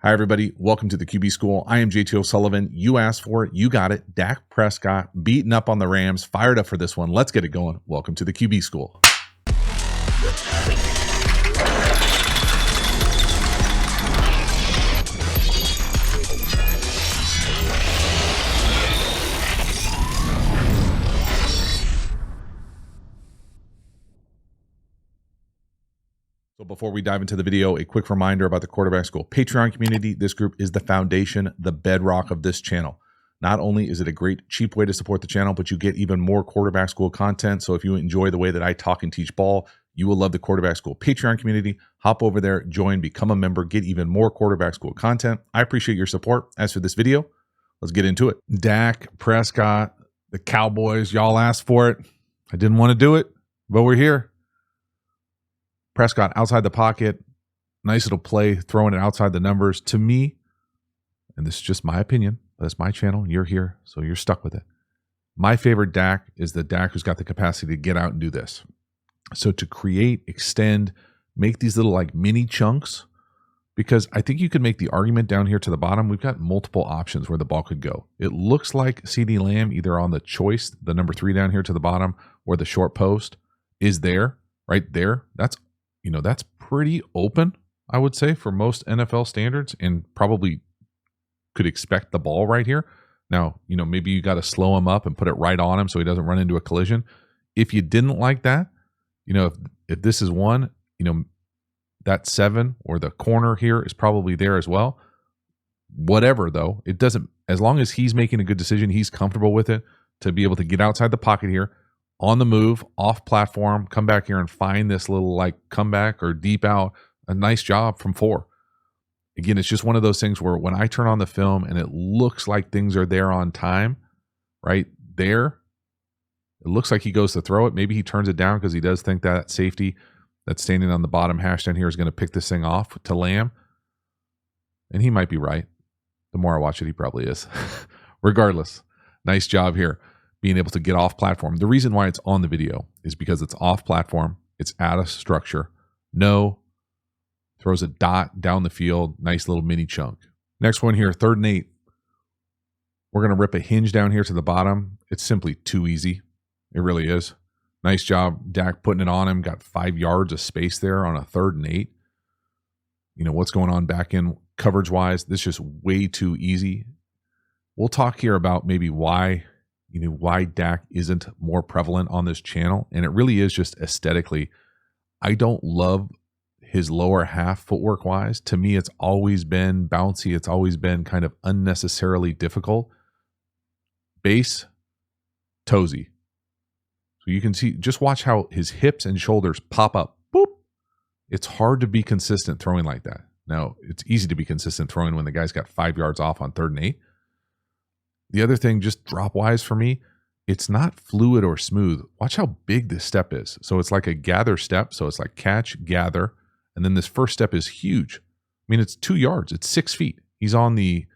Hi, everybody. Welcome to the QB School. I am JT O'Sullivan. You asked for it. You got it. Dak Prescott beaten up on the Rams. Fired up for this one. Let's get it going. Welcome to the QB School. So before we dive into the video, a quick reminder about the Quarterback School Patreon community. This group is the foundation, the bedrock of this channel. Not only is it a great, cheap way to support the channel, but you get even more Quarterback School content. So if you enjoy the way that I talk and teach ball, you will love the Quarterback School Patreon community. Hop over there, join, become a member, get even more Quarterback School content. I appreciate your support. As for this video, let's get into it. Dak Prescott, the Cowboys, y'all asked for it. I didn't want to do it, but we're here. Prescott outside the pocket, nice little play, throwing it outside the numbers. To me, and this is just my opinion, that's my channel, you're here, so you're stuck with it. My favorite Dak is the Dak who's got the capacity to get out and do this. So to create, extend, make these little like mini chunks, because I think you could make the argument down here to the bottom, we've got multiple options where the ball could go. It looks like CeeDee Lamb, either on the choice, the number 3 down here to the bottom, or the short post is there, right there. That's pretty open, I would say, for most NFL standards, and probably could expect the ball right here. Now, maybe you got to slow him up and put it right on him so he doesn't run into a collision. If you didn't like that, if this is one, that 7 or the corner here is probably there as well. Whatever, though, it doesn't, as long as he's making a good decision, he's comfortable with it to be able to get outside the pocket here, on the move, off platform, come back here and find this little like comeback or deep out. A nice job from 4. Again, it's just one of those things where when I turn on the film and it looks like things are there on time, right there, it looks like he goes to throw it. Maybe he turns it down because he does think that safety that's standing on the bottom hash down here is going to pick this thing off to Lamb. And he might be right. The more I watch it, he probably is. Regardless, nice job here, being able to get off platform. The reason why it's on the video is because it's off platform. It's out of structure. No, throws a dot down the field. Nice little mini chunk. Next one here, 3rd and 8. We're going to rip a hinge down here to the bottom. It's simply too easy. It really is. Nice job, Dak, putting it on him. Got 5 yards of space there on a 3rd and 8. What's going on back in coverage-wise? This is just way too easy. We'll talk here about maybe why Dak isn't more prevalent on this channel. And it really is just aesthetically. I don't love his lower half footwork wise. To me, it's always been bouncy. It's always been kind of unnecessarily difficult. Base, toesy. So you can see, just watch how his hips and shoulders pop up. Boop. It's hard to be consistent throwing like that. Now, it's easy to be consistent throwing when the guy's got 5 yards off on 3rd and 8. The other thing, just drop-wise for me, it's not fluid or smooth. Watch how big this step is. So it's like a gather step. So it's like catch, gather, and then this first step is huge. I mean, it's 2 yards. It's 6 feet. He's on the,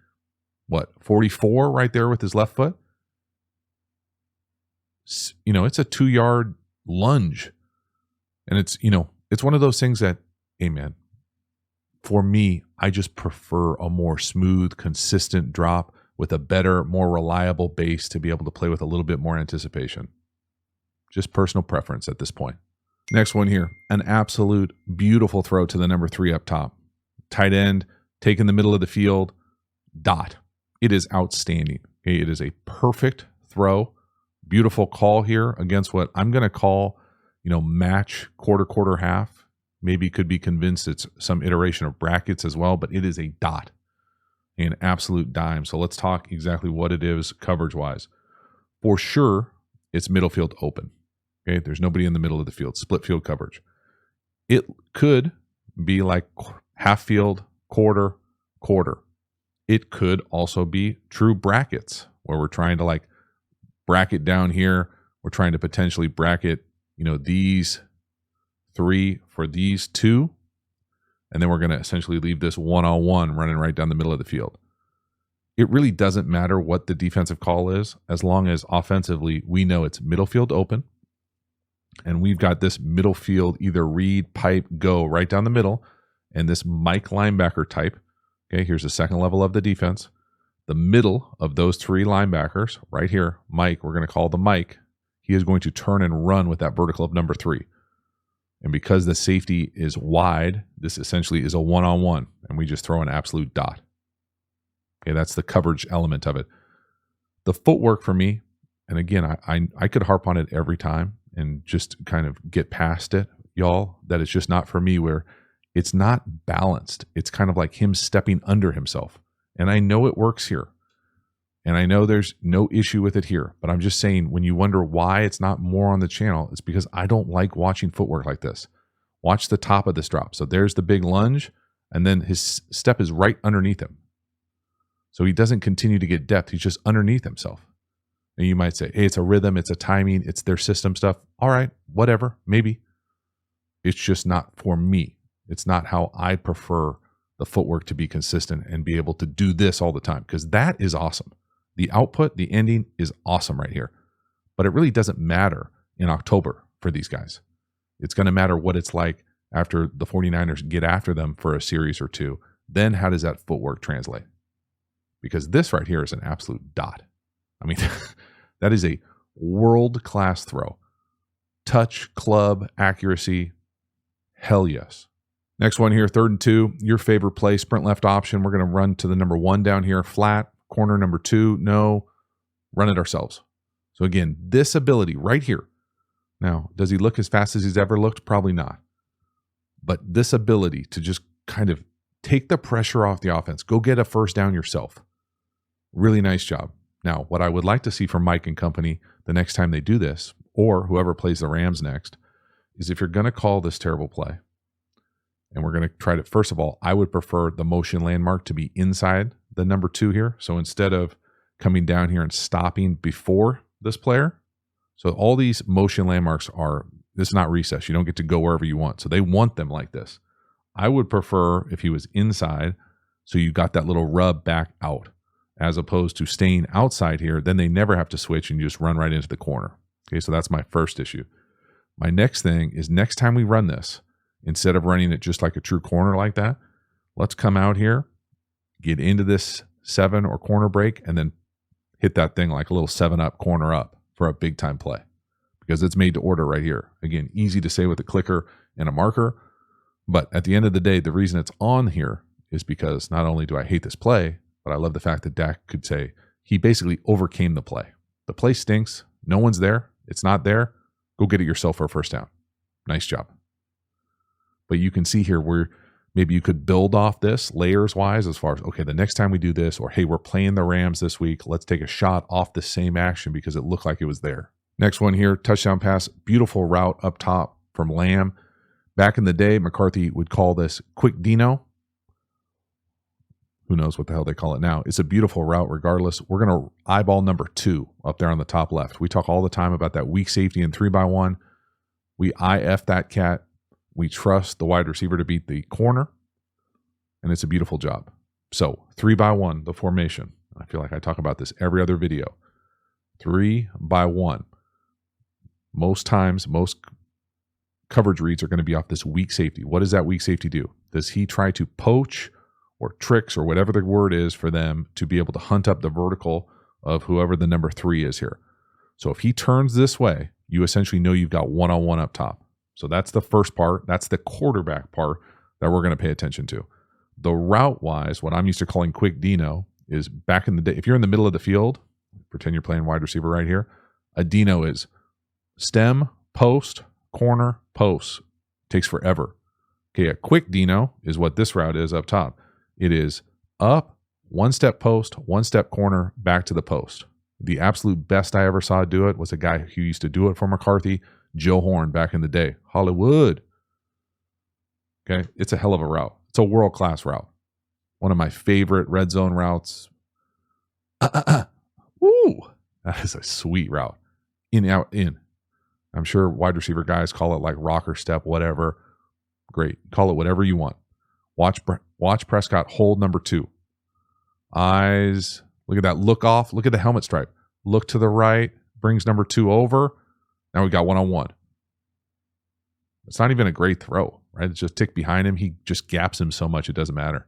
44 right there with his left foot. It's a 2-yard lunge. And it's one of those things that, hey, man, for me, I just prefer a more smooth, consistent drop with a better, more reliable base to be able to play with a little bit more anticipation. Just personal preference at this point. Next one here, an absolute beautiful throw to the number 3 up top. Tight end, taking the middle of the field, dot. It is outstanding. Okay, it is a perfect throw. Beautiful call here against what I'm going to call, match quarter, half. Maybe could be convinced it's some iteration of brackets as well, but it is a dot. An absolute dime. So let's talk exactly what it is coverage-wise. For sure, it's middle field open. Okay, there's nobody in the middle of the field, split field coverage. It could be like half field, quarter. It could also be true brackets where we're trying to like bracket down here. We're trying to potentially bracket, these 3 for these 2. And then we're going to essentially leave this one-on-one running right down the middle of the field. It really doesn't matter what the defensive call is, as long as offensively we know it's middle field open. And we've got this middle field either read, pipe, go right down the middle. And this Mike linebacker type Okay, here's the second level of the defense. The middle of those three linebackers right here, Mike, we're going to call the Mike. He is going to turn and run with that vertical of number 3. And because the safety is wide, this essentially is a one-on-one, and we just throw an absolute dot. Okay, that's the coverage element of it. The footwork for me, and again, I could harp on it every time and just kind of get past it, y'all, that it's just not for me, where it's not balanced. It's kind of like him stepping under himself. And I know it works here. And I know there's no issue with it here. But I'm just saying, when you wonder why it's not more on the channel, it's because I don't like watching footwork like this. Watch the top of this drop. So there's the big lunge, and then his step is right underneath him. So he doesn't continue to get depth. He's just underneath himself. And you might say, hey, it's a rhythm, it's a timing, it's their system stuff. All right, whatever, maybe. It's just not for me. It's not how I prefer the footwork to be consistent and be able to do this all the time, because that is awesome. The output, the ending is awesome right here. But it really doesn't matter in October for these guys. It's going to matter what it's like after the 49ers get after them for a series or two. Then how does that footwork translate? Because this right here is an absolute dot. I mean, that is a world-class throw. Touch, club, accuracy, hell yes. Next one here, 3rd and 2, your favorite play, sprint left option. We're going to run to the number 1 down here, flat, corner number 2, no, run it ourselves. So again, this ability right here. Now, does he look as fast as he's ever looked? Probably not. But this ability to just kind of take the pressure off the offense, go get a first down yourself. Really nice job. Now, what I would like to see from Mike and company the next time they do this, or whoever plays the Rams next, is if you're going to call this terrible play, and we're going to try to, first of all, I would prefer the motion landmark to be inside the number 2 here. So instead of coming down here and stopping before this player, so all these motion landmarks are, this is not recess. You don't get to go wherever you want. So they want them like this. I would prefer if he was inside, so you got that little rub back out, as opposed to staying outside here. Then they never have to switch and you just run right into the corner. Okay, so that's my first issue. My next thing is, next time we run this, instead of running it just like a true corner like that, let's come out here, get into this 7 or corner break, and then hit that thing like a little 7-up, corner up for a big time play, because it's made to order right here. Again, easy to say with a clicker and a marker, but at the end of the day, the reason it's on here is because not only do I hate this play, but I love the fact that Dak could say he basically overcame the play. The play stinks. No one's there. It's not there. Go get it yourself for a first down. Nice job. But you can see here where maybe you could build off this layers wise, as far as, okay, the next time we do this, or hey, we're playing the Rams this week, let's take a shot off the same action because it looked like it was there. Next one here, touchdown pass, beautiful route up top from Lamb. Back in the day, McCarthy would call this quick Dino. Who knows what the hell they call it now. It's a beautiful route regardless. We're going to eyeball number 2 up there on the top left. We talk all the time about that weak safety in 3-by-1. We IF that cat. We trust the wide receiver to beat the corner, and it's a beautiful job. So 3-by-1, the formation. I feel like I talk about this every other video. 3-by-1. Most times, most coverage reads are going to be off this weak safety. What does that weak safety do? Does he try to poach or tricks or whatever the word is for them to be able to hunt up the vertical of whoever the number 3 is here? So if he turns this way, you essentially know you've got one-on-one up top. So that's the first part. That's the quarterback part that we're going to pay attention to. The route-wise, what I'm used to calling quick Dino is, back in the day, if you're in the middle of the field, pretend you're playing wide receiver right here, a Dino is stem, post, corner, post. Takes forever. Okay, a quick Dino is what this route is up top. It is up, 1-step post, 1-step corner, back to the post. The absolute best I ever saw do it was a guy who used to do it for McCarthy, Joe Horn, back in the day. Hollywood. Okay, it's a hell of a route. It's a world-class route. One of my favorite red zone routes. Woo! That is a sweet route. In, out, in. I'm sure wide receiver guys call it like rocker step, whatever. Great. Call it whatever you want. Watch Prescott hold number 2. Eyes. Look at that. Look off. Look at the helmet stripe. Look to the right. Brings number 2 over. Now we got one-on-one. It's not even a great throw, right? It's just tick behind him. He just gaps him so much it doesn't matter.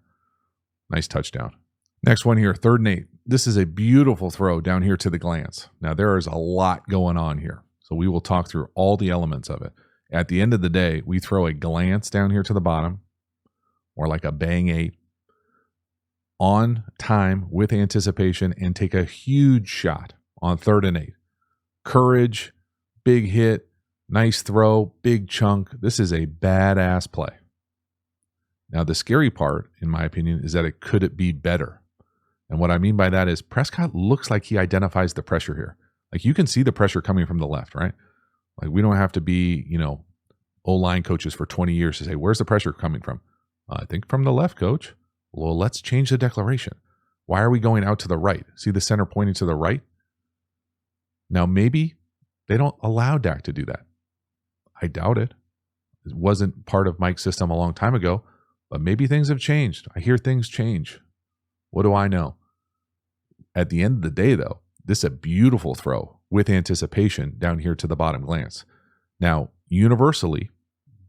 Nice touchdown. Next one here, 3rd and 8. This is a beautiful throw down here to the glance. Now, there is a lot going on here, so we will talk through all the elements of it. At the end of the day, we throw a glance down here to the bottom, or like a bang 8, on time with anticipation, and take a huge shot on 3rd and 8. Courage, big hit, nice throw, big chunk. This is a badass play. Now, the scary part, in my opinion, is that could it be better? And what I mean by that is Prescott looks like he identifies the pressure here. Like, you can see the pressure coming from the left, right? Like, we don't have to be, O-line coaches for 20 years to say, where's the pressure coming from? I think from the left, coach. Well, let's change the declaration. Why are we going out to the right? See the center pointing to the right? Now, maybe they don't allow Dak to do that. I doubt it. It wasn't part of Mike's system a long time ago, but maybe things have changed. I hear things change. What do I know? At the end of the day, though, this is a beautiful throw with anticipation down here to the bottom glance. Now, universally,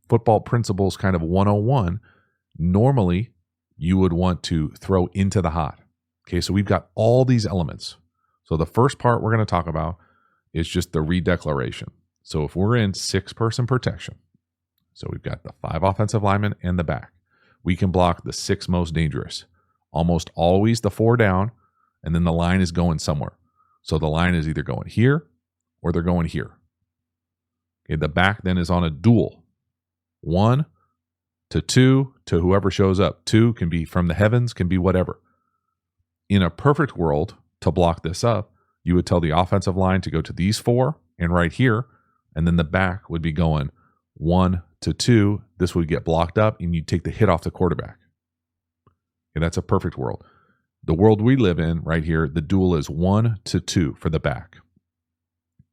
football principles kind of 101, normally you would want to throw into the hot. Okay, so we've got all these elements. So the first part we're going to talk about is just the redeclaration. So if we're in 6-person protection, so we've got the 5 offensive linemen and the back, we can block the 6 most dangerous. Almost always the 4 down, and then the line is going somewhere. So the line is either going here or they're going here. Okay, the back then is on a duel. 1 to 2 to whoever shows up. 2 can be from the heavens, can be whatever. In a perfect world, to block this up, you would tell the offensive line to go to these 4 and right here, and then the back would be going 1 to 2. This would get blocked up, and you'd take the hit off the quarterback. Okay, that's a perfect world. The world we live in right here, the duel is 1 to 2 for the back.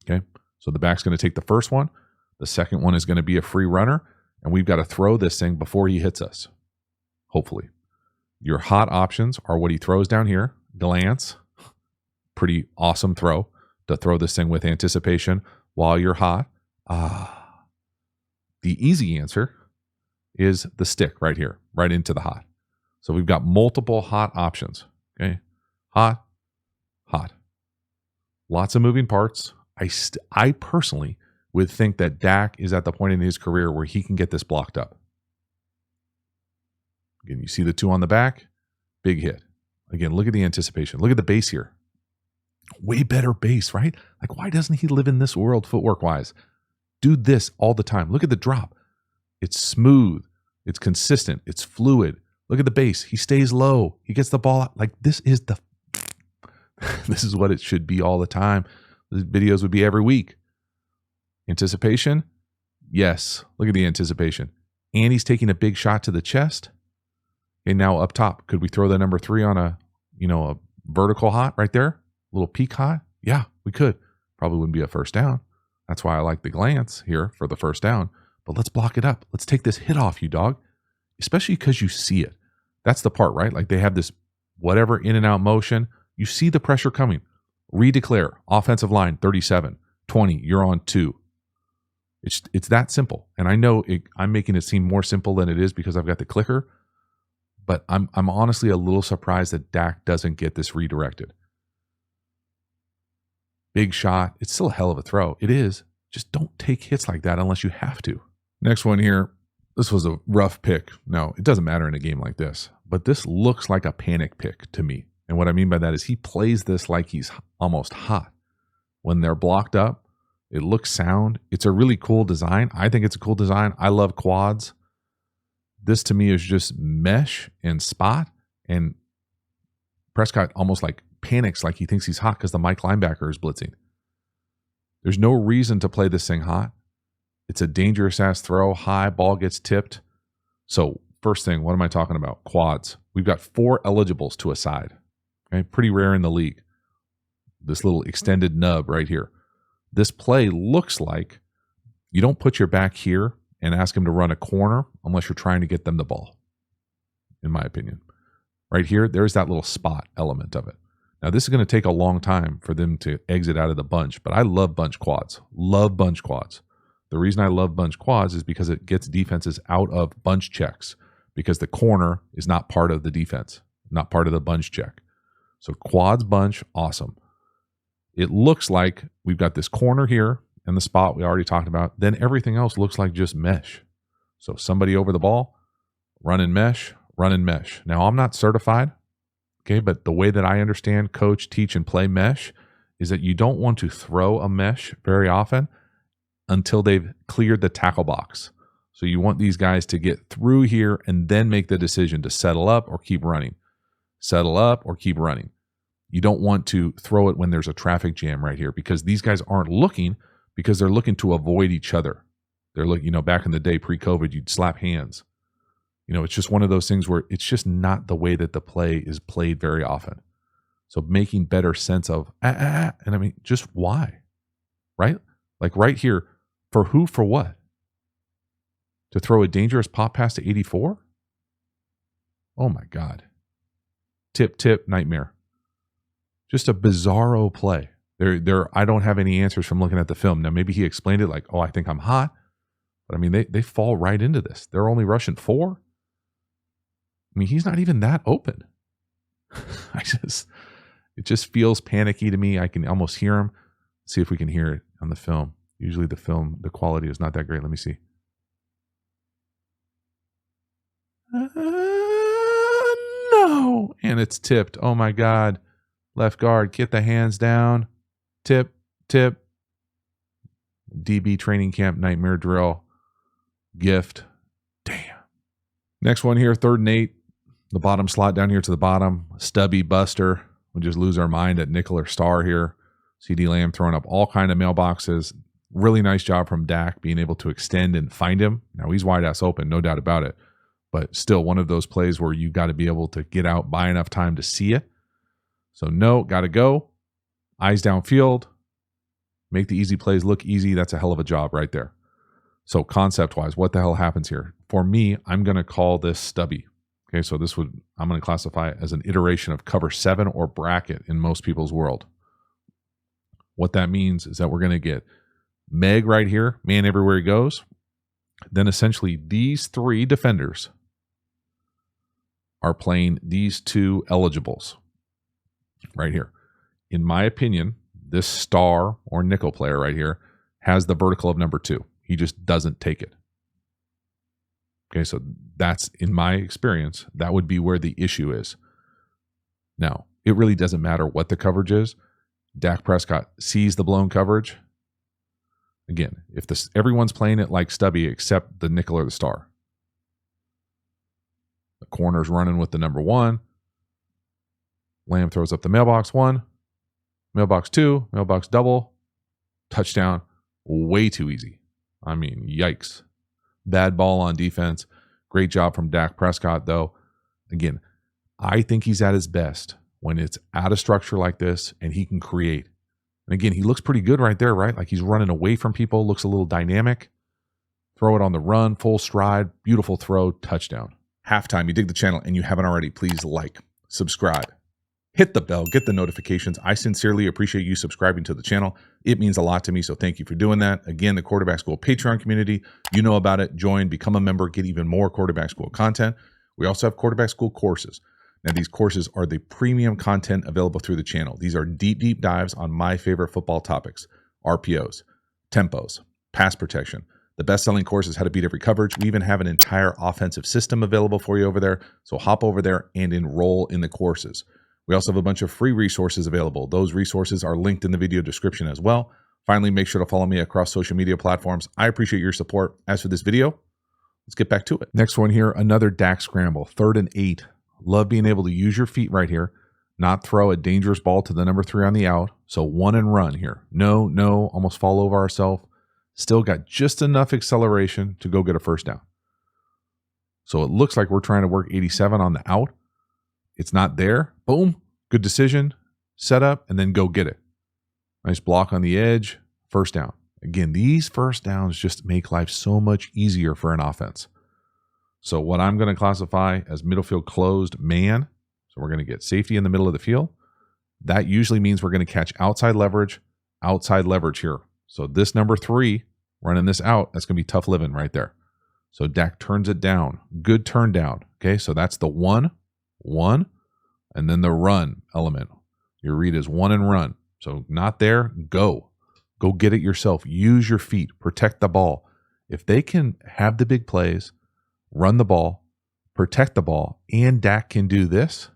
Okay, so the back's going to take the first one. The second one is going to be a free runner, and we've got to throw this thing before he hits us, hopefully. Your hot options are what he throws down here. Glance, pretty awesome throw to throw this thing with anticipation while you're hot. The easy answer is the stick right here, right into the hot. So we've got multiple hot options. Okay, hot, hot. Lots of moving parts. I personally would think that Dak is at the point in his career where he can get this blocked up. Again, you see the 2 on the back, big hit. Again, look at the anticipation. Look at the base here. Way better base, right? Like, why doesn't he live in this world footwork-wise? Do this all the time. Look at the drop. It's smooth. It's consistent. It's fluid. Look at the base. He stays low. He gets the ball out. Like, this is what it should be all the time. The videos would be every week. Anticipation? Yes. Look at the anticipation. And he's taking a big shot to the chest. And now up top, could we throw the number 3 on a vertical hot right there? A little peak hot? Yeah, we could. Probably wouldn't be a first down. That's why I like the glance here for the first down. But let's block it up. Let's take this hit off you, dog. Especially because you see it. That's the part, right? Like, they have this whatever in and out motion. You see the pressure coming. Redeclare. Offensive line, 37. 20. You're on 2. It's that simple. And I know I'm making it seem more simple than it is because I've got the clicker. But I'm honestly a little surprised that Dak doesn't get this redirected. Big shot. It's still a hell of a throw. It is. Just don't take hits like that unless you have to. Next one here. This was a rough pick. No, it doesn't matter in a game like this. But this looks like a panic pick to me. And what I mean by that is he plays this like he's almost hot. When they're blocked up, it looks sound. It's a really cool design. I think it's a cool design. I love quads. This to me is just mesh and spot. And Prescott almost like panics like he thinks he's hot because the Mike linebacker is blitzing. There's no reason to play this thing hot. It's a dangerous ass throw. High ball gets tipped. So first thing, what am I talking about? Quads. We've got 4 eligibles to a side. Okay, pretty rare in the league. This little extended nub right here. This play looks like you don't put your back here and ask him to run a corner unless you're trying to get them the ball, in my opinion. Right here, there's that little spot element of it. Now, this is going to take a long time for them to exit out of the bunch, but I love bunch quads. Love bunch quads. The reason I love bunch quads is because it gets defenses out of bunch checks because the corner is not part of the defense. not part of the bunch check. So quads bunch, awesome. It looks like we've got this corner here and the spot we already talked about. Then everything else looks like just mesh. So somebody over the ball, run and mesh, run and mesh. Now, I'm not certified, okay, but the way that I understand, coach, teach, and play mesh is that you don't want to throw a mesh very often until they've cleared the tackle box. So you want these guys to get through here and then make the decision to settle up or keep running. Settle up or keep running. You don't want to throw it when there's a traffic jam right here, because these guys aren't looking, because they're looking to avoid each other. They're looking, back in the day pre-COVID, you'd slap hands. It's just one of those things where it's just not the way that the play is played very often. So making better sense of, and I mean, just why, right? Like right here, for who, for what? To throw a dangerous pop pass to 84? Oh my God. Tip, nightmare. Just a bizarro play. I don't have any answers from looking at the film. Now, maybe he explained it like, I think I'm hot. But I mean, they fall right into this. They're only rushing 4. I mean, he's not even that open. It just feels panicky to me. I can almost hear him. Let's see if we can hear it on the film. Usually the quality is not that great. Let me see. No. And it's tipped. Oh my God. Left guard, get the hands down. Tip. DB training camp nightmare drill. Gift. Damn. Next one here, 3rd and 8. The bottom slot down here to the bottom. Stubby buster. We just lose our mind at nickel or star here. CD Lamb throwing up all kind of mailboxes. Really nice job from Dak being able to extend and find him. Now he's wide ass open, no doubt about it. But still one of those plays where you got to be able to get out, buy enough time to see it. So no, got to go. Eyes downfield. Make the easy plays look easy. That's a hell of a job right there. So concept-wise, what the hell happens here? For me, I'm going to call this stubby. Okay, so I'm going to classify it as an iteration of cover 7 or bracket in most people's world. What that means is that we're going to get Meg right here, man everywhere he goes. Then essentially these 3 defenders are playing these 2 eligibles right here. In my opinion, this star or nickel player right here has the vertical of number 2. He just doesn't take it. Okay, so that's, in my experience, that would be where the issue is. Now, it really doesn't matter what the coverage is. Dak Prescott sees the blown coverage. Again, if everyone's playing it like stubby except the nickel or the star. The corner's running with the number 1. Lamb throws up the mailbox 1, mailbox 2, mailbox double, touchdown. Way too easy. I mean, yikes. Bad ball on defense. Great job from Dak Prescott, though. Again, I think he's at his best when it's out of structure like this and he can create. And again, he looks pretty good right there, right? Like he's running away from people, looks a little dynamic. Throw it on the run, full stride, beautiful throw, touchdown. Halftime, you dig the channel and you haven't already, please like, subscribe. Hit the bell, get the notifications. I sincerely appreciate you subscribing to the channel. It means a lot to me, so thank you for doing that. Again, the Quarterback School Patreon community, you know about it. Join, become a member, get even more Quarterback School content. We also have Quarterback School courses. Now, these courses are the premium content available through the channel. These are deep dives on my favorite football topics: RPOs, tempos, pass protection. The best-selling course is How to Beat Every Coverage. We even have an entire offensive system available for you over there, so hop over there and enroll in the courses. We also have a bunch of free resources available. Those resources are linked in the video description as well. Finally, make sure to follow me across social media platforms. I appreciate your support. As for this video, let's get back to it. Next one here, another Dak scramble, 3rd and 8. Love being able to use your feet right here, not throw a dangerous ball to the number 3 on the out. So 1 and run here. No, almost fall over ourselves. Still got just enough acceleration to go get a first down. So it looks like we're trying to work 87 on the out. It's not there. Boom. Good decision. Set up and then go get it. Nice block on the edge. First down. Again, these first downs just make life so much easier for an offense. So what I'm going to classify as middle field closed man. So we're going to get safety in the middle of the field. That usually means we're going to catch outside leverage here. So this number 3 running this out, that's going to be tough living right there. So Dak turns it down. Good turn down. Okay, so that's the 1. And then the run element. Your read is 1 and run. So not there, go. Go get it yourself. Use your feet. Protect the ball. If they can have the big plays, run the ball, protect the ball, and Dak can do this,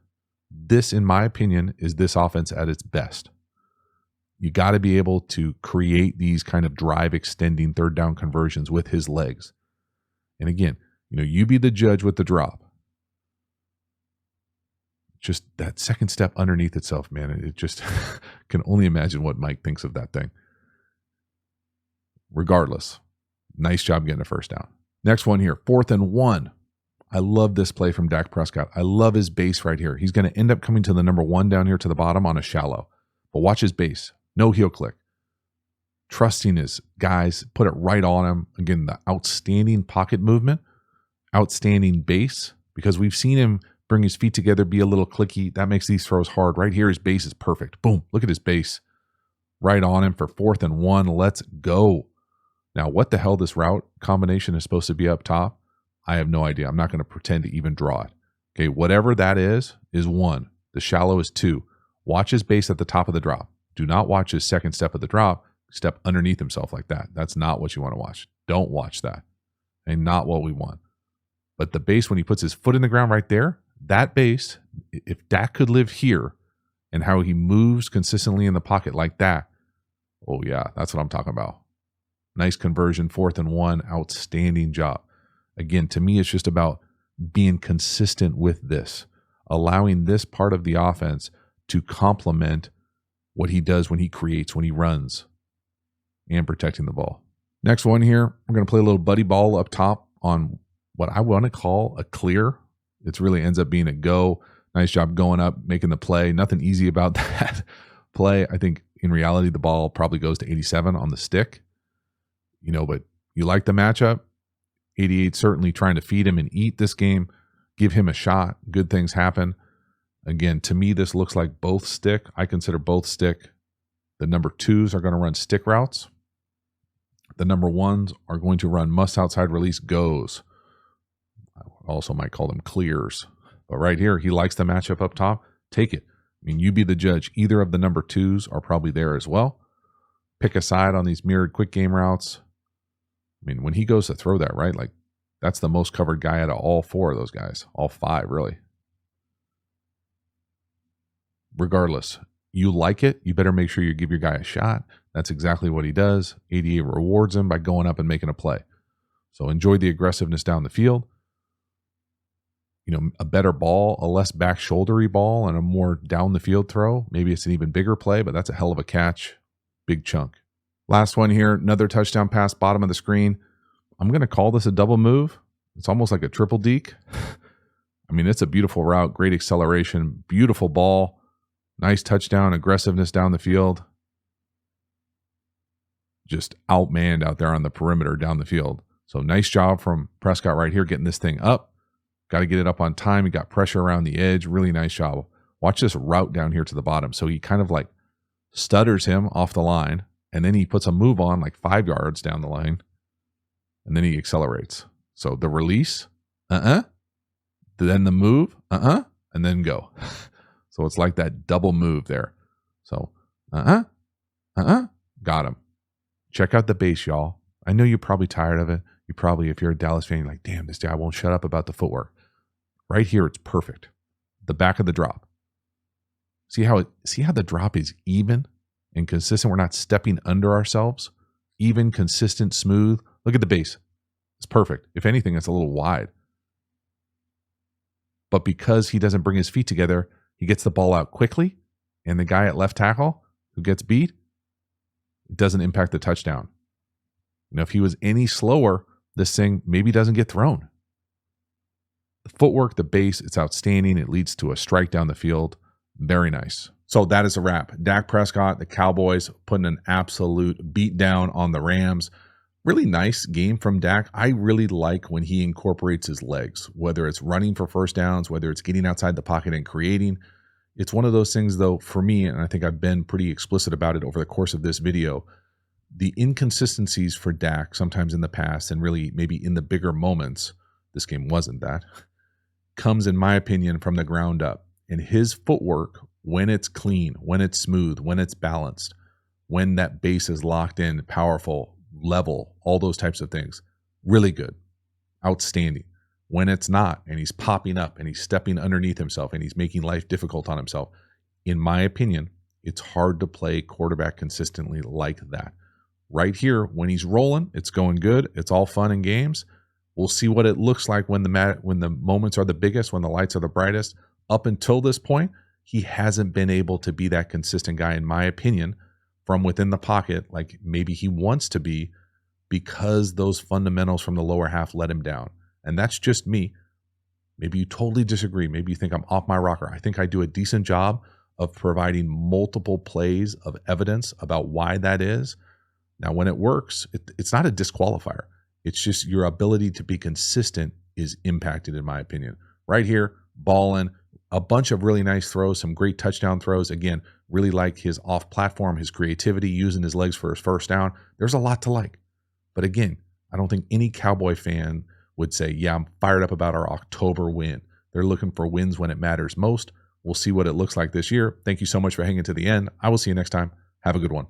this, in my opinion, is this offense at its best. You got to be able to create these kind of drive extending third down conversions with his legs. And again, you be the judge with the drop. Just that second step underneath itself, man. It just can only imagine what Mike thinks of that thing. Regardless, nice job getting a first down. Next one here, 4th and 1. I love this play from Dak Prescott. I love his base right here. He's going to end up coming to the number 1 down here to the bottom on a shallow. But watch his base. No heel click. Trusting his guys, put it right on him. Again, the outstanding pocket movement, outstanding base, because we've seen him bring his feet together, be a little clicky. That makes these throws hard. Right here, his base is perfect. Boom. Look at his base. Right on him for 4th and 1. Let's go. Now, what the hell this route combination is supposed to be up top, I have no idea. I'm not going to pretend to even draw it. Okay, whatever that is 1. The shallow is 2. Watch his base at the top of the drop. Do not watch his second step of the drop step underneath himself like that. That's not what you want to watch. Don't watch that. And not what we want. But the base, when he puts his foot in the ground right there, that base, if Dak could live here and how he moves consistently in the pocket like that, oh yeah, that's what I'm talking about. Nice conversion, 4th and 1, outstanding job. Again, to me, it's just about being consistent with this, allowing this part of the offense to complement what he does when he creates, when he runs, and protecting the ball. Next one here, we're going to play a little buddy ball up top on what I want to call a clear. It really ends up being a go. Nice job going up, making the play. Nothing easy about that play. I think in reality, the ball probably goes to 87 on the stick. But you like the matchup. 88 certainly trying to feed him and eat this game. Give him a shot. Good things happen. Again, to me, this looks like both stick. I consider both stick. The number 2s are going to run stick routes. The number 1s are going to run must outside release goes. I also might call them clears. But right here, he likes the matchup up top. Take it. You be the judge. Either of the number 2s are probably there as well. Pick a side on these mirrored quick game routes. When he goes to throw that, right? Like, that's the most covered guy out of all 4 of those guys. All 5, really. Regardless, you like it, you better make sure you give your guy a shot. That's exactly what he does. 88 rewards him by going up and making a play. So enjoy the aggressiveness down the field. A better ball, a less back shouldery ball, and a more down the field throw. Maybe it's an even bigger play, but that's a hell of a catch. Big chunk. Last one here, another touchdown pass, bottom of the screen. I'm going to call this a double move. It's almost like a triple deke. It's a beautiful route, great acceleration, beautiful ball, nice touchdown, aggressiveness down the field. Just outmanned out there on the perimeter down the field. So nice job from Prescott right here, getting this thing up. Got to get it up on time. He got pressure around the edge. Really nice job. Watch this route down here to the bottom. So he kind of like stutters him off the line, and then he puts a move on like 5 yards down the line, and then he accelerates. So the release, then the move, and then go. So it's like that double move there. So, got him. Check out the base, y'all. I know you're probably tired of it. You probably, if you're a Dallas fan, you're like, damn, this guy won't shut up about the footwork. Right here, it's perfect. The back of the drop. See how the drop is even and consistent? We're not stepping under ourselves. Even, consistent, smooth. Look at the base. It's perfect. If anything, it's a little wide. But because he doesn't bring his feet together, he gets the ball out quickly, and the guy at left tackle who gets beat, it doesn't impact the touchdown. If he was any slower, this thing maybe doesn't get thrown. The footwork, the base, it's outstanding. It leads to a strike down the field. Very nice. So that is a wrap. Dak Prescott, the Cowboys, putting an absolute beat down on the Rams. Really nice game from Dak. I really like when he incorporates his legs, whether it's running for first downs, whether it's getting outside the pocket and creating. It's one of those things, though, for me, and I think I've been pretty explicit about it over the course of this video, the inconsistencies for Dak sometimes in the past, and really maybe in the bigger moments, this game wasn't that, comes, in my opinion, from the ground up. And his footwork, when it's clean, when it's smooth, when it's balanced, when that base is locked in, powerful, level, all those types of things, really good, outstanding. When it's not, and he's popping up and he's stepping underneath himself and he's making life difficult on himself, in my opinion, it's hard to play quarterback consistently like that. Right here, when he's rolling, it's going good. It's all fun and games. We'll see what it looks like when the moments are the biggest, when the lights are the brightest. Up until this point, he hasn't been able to be that consistent guy, in my opinion, from within the pocket, like maybe he wants to be, because those fundamentals from the lower half let him down. And that's just me. Maybe you totally disagree. Maybe you think I'm off my rocker. I think I do a decent job of providing multiple plays of evidence about why that is. Now, when it works, it's not a disqualifier. It's just your ability to be consistent is impacted, in my opinion. Right here, balling, a bunch of really nice throws, some great touchdown throws. Again, really like his off-platform, his creativity, using his legs for his first down. There's a lot to like. But again, I don't think any Cowboy fan would say, yeah, I'm fired up about our October win. They're looking for wins when it matters most. We'll see what it looks like this year. Thank you so much for hanging to the end. I will see you next time. Have a good one.